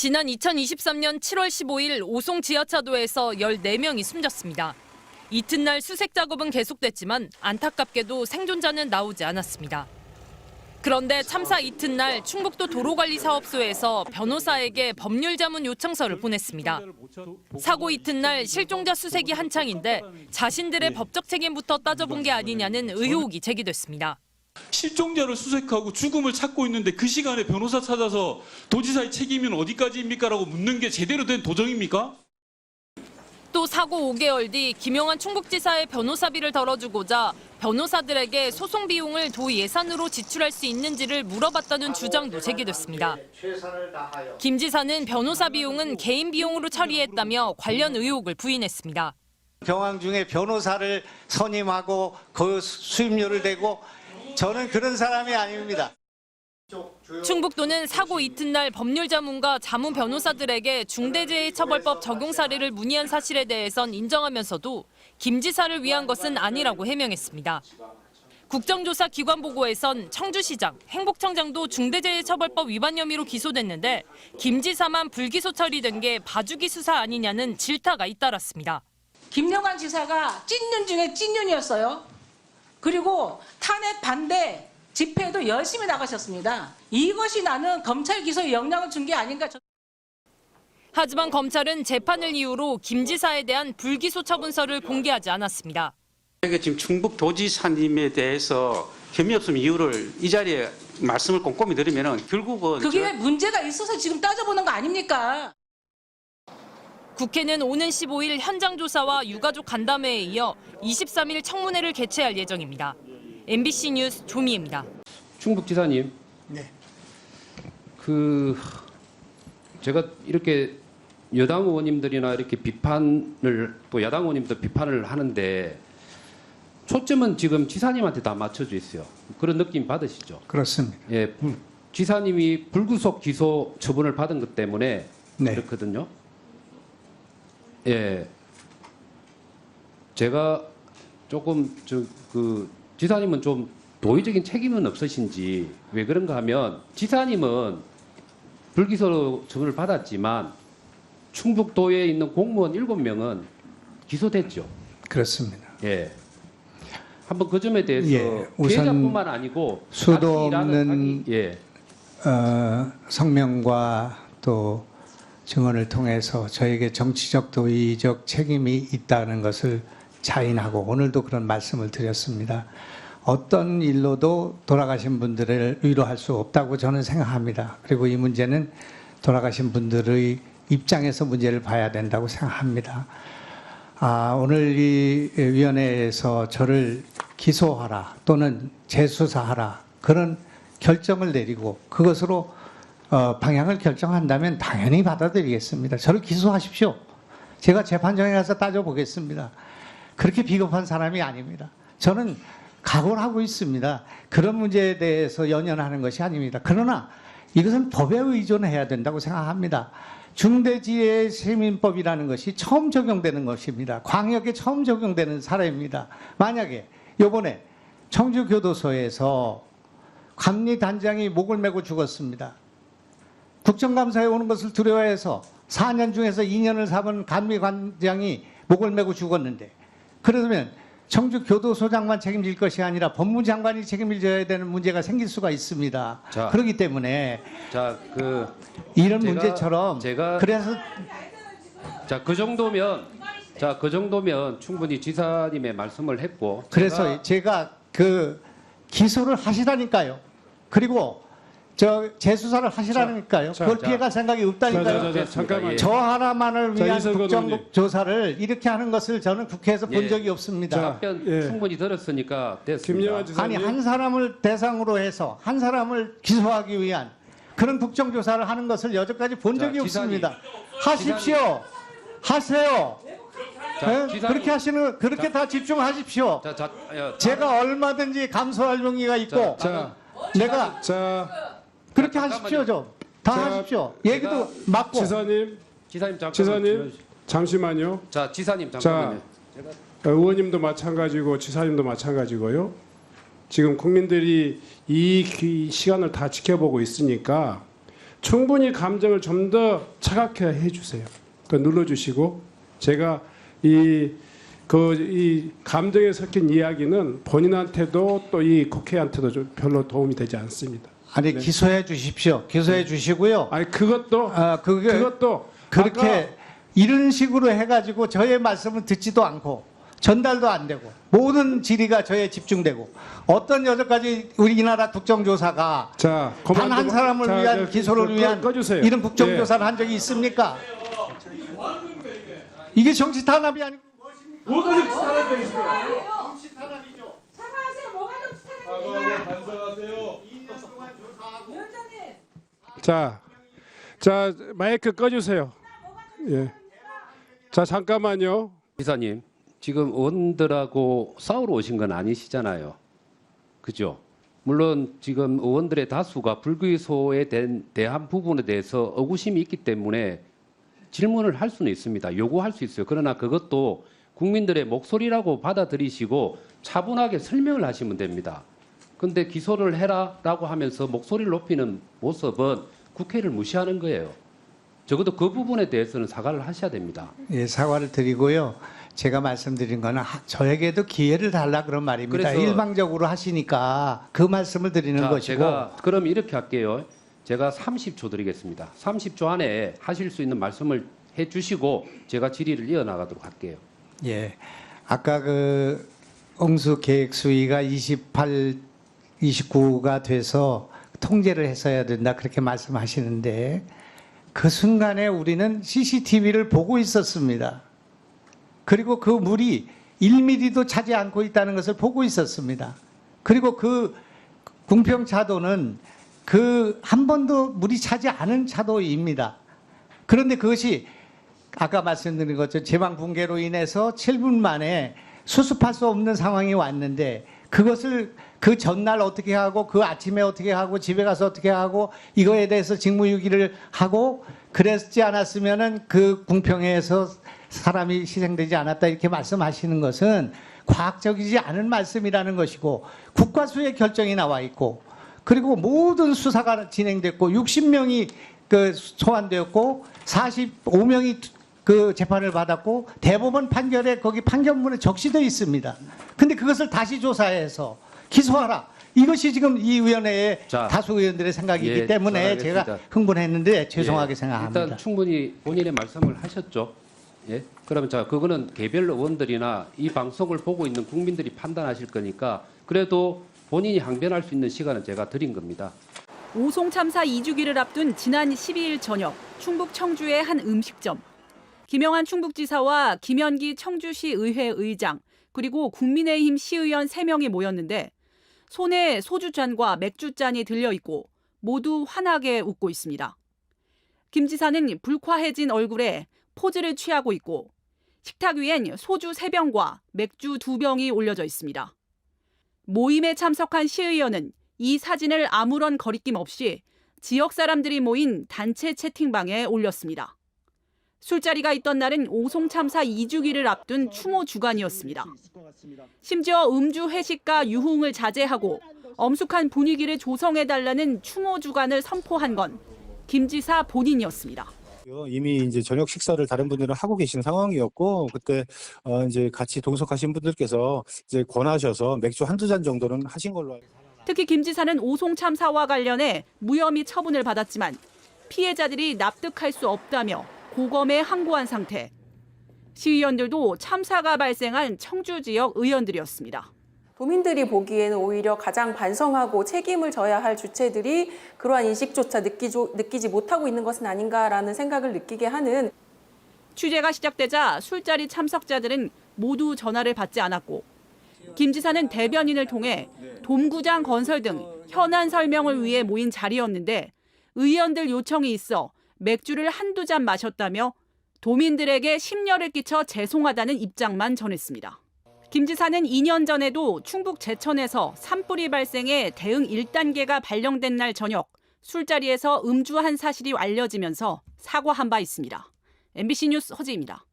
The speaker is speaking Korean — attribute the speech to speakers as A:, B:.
A: 지난 2023년 7월 15일 오송 지하차도에서 14명이 숨졌습니다. 이튿날 수색 작업은 계속됐지만 안타깝게도 생존자는 나오지 않았습니다. 그런데 참사 이튿날 충북도 도로관리사업소에서 변호사에게 법률자문 요청서를 보냈습니다. 사고 이튿날 실종자 수색이 한창인데 자신들의 법적 책임부터 따져본 게 아니냐는 의혹이 제기됐습니다.
B: 실종자를 수색하고 죽음을 찾고 있는데 그 시간에 변호사 찾아서 도지사의 책임은 어디까지입니까? 라고 묻는 게 제대로 된 도정입니까?
A: 또 사고 5개월 뒤 김용환 충북지사의 변호사비를 덜어주고자 변호사들에게 소송 비용을 도 예산으로 지출할 수 있는지를 물어봤다는 주장도 제기됐습니다. 김 지사는 변호사 비용은 개인 비용으로 처리했다며 관련 의혹을 부인했습니다.
C: 경황 중에 변호사를 선임하고 그 수임료를 대고 저는 그런 사람이 아닙니다.
A: 충북도는 사고 이튿날 법률자문과 자문 변호사들에게 중대재해처벌법 적용 사례를 문의한 사실에 대해선 인정하면서도 김 지사를 위한 것은 아니라고 해명했습니다. 국정조사 기관 보고에선 청주시장, 행복청장도 중대재해처벌법 위반 혐의로 기소됐는데 김 지사만 불기소 처리된 게 봐주기 수사 아니냐는 질타가 잇따랐습니다.
D: 김용환 지사가 찐윤 중에 찐윤이었어요. 그리고 탄핵 반대 집회에도 열심히 나가셨습니다. 이것이 나는 검찰 기소에 영향을 준 게 아닌가.
A: 하지만 검찰은 재판을 이유로 김 지사에 대한 불기소 처분서를 공개하지 않았습니다.
E: 지금 충북도지사님에 대해서 혐의 없음 이유를 이 자리에 말씀을 꼼꼼히 들으면 결국은
D: 그게 문제가 있어서 지금 따져보는 거 아닙니까?
A: 국회는 오는 15일 현장 조사와 유가족 간담회에 이어 23일 청문회를 개최할 예정입니다. MBC 뉴스 조미애입니다.
F: 충북지사님,
C: 네.
F: 제가 이렇게 여당 의원님들이나 이렇게 비판을 또 야당 의원님도 비판을 하는데 초점은 지금 지사님한테 다 맞춰져 있어요. 그런 느낌 받으시죠?
G: 그렇습니다.
F: 예, 지사님이 불구속 기소 처분을 받은 것 때문에
G: 네.
F: 그렇거든요. 예, 제가 조금 지사님은 좀 도의적인 책임은 없으신지 왜 그런가 하면 지사님은 불기소 처분을 받았지만 충북도에 있는 공무원 7명은 기소됐죠.
G: 그렇습니다.
F: 예. 한번 그 점에 대해서
G: 예, 우선
F: 피해자뿐만 아니고
G: 수도 없는
F: 예.
G: 성명과 또 증언을 통해서 저에게 정치적 도의적 책임이 있다는 것을 자인하고 오늘도 그런 말씀을 드렸습니다. 어떤 일로도 돌아가신 분들을 위로할 수 없다고 저는 생각합니다. 그리고 이 문제는 돌아가신 분들의 입장에서 문제를 봐야 된다고 생각합니다. 오늘 이 위원회에서 저를 기소하라 또는 재수사하라 그런 결정을 내리고 그것으로 방향을 결정한다면 당연히 받아들이겠습니다. 저를 기소하십시오. 제가 재판정에 가서 따져보겠습니다. 그렇게 비겁한 사람이 아닙니다. 저는 각오를 하고 있습니다. 그런 문제에 대해서 연연하는 것이 아닙니다. 그러나 이것은 법에 의존해야 된다고 생각합니다. 중대재해시민법이라는 것이 처음 적용되는 것입니다. 광역에 처음 적용되는 사례입니다. 만약에 이번에 청주교도소에서 감리단장이 목을 메고 죽었습니다. 국정감사에 오는 것을 두려워해서 4년 중에서 2년을 잡은 감리관장이 목을 메고 죽었는데 그러면 청주교도소장만 책임질 것이 아니라 법무장관이 책임을 져야 되는 문제가 생길 수가 있습니다. 그렇기 때문에 이런 문제처럼 그래서
F: 그 정도면 충분히 지사님의 말씀을 했고
G: 그래서 제가 기소를 하시라니까요. 그리고 재수사를 하시라니까요. 그걸 피해갈 생각이 없다니까요.
H: 잠깐만요.
G: 저 하나만을 위한
H: 이성근
G: 국정조사를 이렇게 하는 것을 저는 국회에서 본 적이 없습니다.
F: 답변 충분히 들었으니까 됐습니다.
H: 김용환 지사님.
G: 아니 한 사람을 대상으로 해서 한 사람을 기소하기 위한 그런 국정조사를 하는 것을 여태까지 본 적이 없습니다. 하십시오. 하세요. 그렇게 다 집중하십시오. 제가 얼마든지 감수할 용의가 있고 내가 그렇게 하십시오. 좀 다 하십시오. 얘기도 맞고.
H: 지사님 잠시만요.
F: 지사님 잠깐만요.
H: 의원님도 마찬가지고 지사님도 마찬가지고요. 지금 국민들이 이 시간을 다 지켜보고 있으니까 충분히 감정을 좀 더 차갑게 해주세요. 그 눌러주시고 제가 이 감정에 섞인 이야기는 본인한테도 또 이 국회한테도 좀 별로 도움이 되지 않습니다.
G: 아니 기소해 주십시오. 기소해 주시고요.
H: 아니 그것도 그것도
G: 그렇게
H: 아까
G: 이런 식으로 해가지고 저의 말씀을 듣지도 않고 전달도 안 되고 모든 질의가 저에 집중되고 어떤 여태까지 우리나라 국정조사가
H: 자,
G: 단 한 사람을 위한 기소를 위한
H: 꺼주세요.
G: 이런 국정조사를 한 적이 있습니까? 이게 정치 탄압이 아니고
B: 뭐가 정치 탄압이 있어요?
G: 정치 탄압이죠.
D: 사과하세요. 뭐가 정치 탄압입니까?
B: 반성하세요.
H: 자 마이크 꺼주세요. 예. 자 잠깐만요.
F: 지사님, 지금 의원들하고 싸우러 오신 건 아니시잖아요. 그죠? 물론 지금 의원들의 다수가 불기소에 대한 부분에 대해서 의구심이 있기 때문에 질문을 할 수는 있습니다. 요구할 수 있어요. 그러나 그것도 국민들의 목소리라고 받아들이시고 차분하게 설명을 하시면 됩니다. 근데 기소를 해라라고 하면서 목소리를 높이는 모습은 국회를 무시하는 거예요. 적어도 그 부분에 대해서는 사과를 하셔야 됩니다.
G: 예, 사과를 드리고요. 제가 말씀드린 거는 저에게도 기회를 달라 그런 말입니다.
F: 그래서
G: 일방적으로 하시니까 그 말씀을 드리는 것이고.
F: 제가 그럼 이렇게 할게요. 제가 30초 드리겠습니다. 30초 안에 하실 수 있는 말씀을 해주시고 제가 질의를 이어나가도록 할게요.
G: 예, 아까 그 홍수 계획 수위가 28, 29가 돼서 통제를 했어야 된다 그렇게 말씀하시는데 그 순간에 우리는 CCTV를 보고 있었습니다. 그리고 그 물이 1mm도 차지 않고 있다는 것을 보고 있었습니다. 그리고 그 궁평 차도는 그 한 번도 물이 차지 않은 차도입니다. 그런데 그것이 아까 말씀드린 것처럼 제방 붕괴로 인해서 7분 만에 수습할 수 없는 상황이 왔는데 그것을 그 전날 어떻게 하고 그 아침에 어떻게 하고 집에 가서 어떻게 하고 이거에 대해서 직무유기를 하고 그랬지 않았으면은 그 궁평에서 사람이 희생되지 않았다 이렇게 말씀하시는 것은 과학적이지 않은 말씀이라는 것이고 국과수의 결정이 나와 있고 그리고 모든 수사가 진행됐고 60명이 그 소환되었고 45명이 그 재판을 받았고 대법원 판결에 거기 판결문에 적시되어 있습니다. 근데 그것을 다시 조사해서 기소하라. 이것이 지금 이 위원회의 다수 의원들의 생각이기 때문에 제가 흥분했는데 죄송하게 생각합니다.
F: 일단 충분히 본인의 말씀을 하셨죠. 예? 그러면 그거는 개별 의원들이나 이 방송을 보고 있는 국민들이 판단하실 거니까 그래도 본인이 항변할 수 있는 시간은 제가 드린 겁니다.
I: 오송 참사 2주기를 앞둔 지난 12일 저녁 충북 청주의 한 음식점. 김영한 충북지사와 김현기 청주시 의회 의장 그리고 국민의힘 시의원 3명이 모였는데 손에 소주잔과 맥주잔이 들려있고 모두 환하게 웃고 있습니다. 김 지사는 불쾌해진 얼굴에 포즈를 취하고 있고 식탁 위엔 소주 3병과 맥주 2병이 올려져 있습니다. 모임에 참석한 시의원은 이 사진을 아무런 거리낌 없이 지역 사람들이 모인 단체 채팅방에 올렸습니다. 술자리가 있던 날은 오송 참사 2주기를 앞둔 추모 주간이었습니다. 심지어 음주 회식과 유흥을 자제하고 엄숙한 분위기를 조성해달라는 추모 주간을 선포한 건 김 지사 본인이었습니다.
J: 이미 이제 저녁 식사를 다른 분들은 하고 계신 상황이었고 그때 이제 같이 동석하신 분들께서 이제 권하셔서 맥주 한두 잔 정도는 하신 걸로 알고 있습니다.
I: 특히 김 지사는 오송 참사와 관련해 무혐의 처분을 받았지만 피해자들이 납득할 수 없다며 고검에 항고한 상태. 시의원들도 참사가 발생한 청주 지역 의원들이었습니다.
K: 도민들이 보기에는 오히려 가장 반성하고 책임을 져야 할 주체들이 그러한 인식조차 느끼지 못하고 있는 것은 아닌가라는 생각을 느끼게 하는.
I: 취재가 시작되자 술자리 참석자들은 모두 전화를 받지 않았고 김 지사는 대변인을 통해 돔구장 건설 등 현안 설명을 위해 모인 자리였는데 의원들 요청이 있어 맥주를 한두 잔 마셨다며 도민들에게 심려를 끼쳐 죄송하다는 입장만 전했습니다. 김 지사는 2년 전에도 충북 제천에서 산불이 발생해 대응 1단계가 발령된 날 저녁 술자리에서 음주한 사실이 알려지면서 사과한 바 있습니다. MBC 뉴스 허지입니다.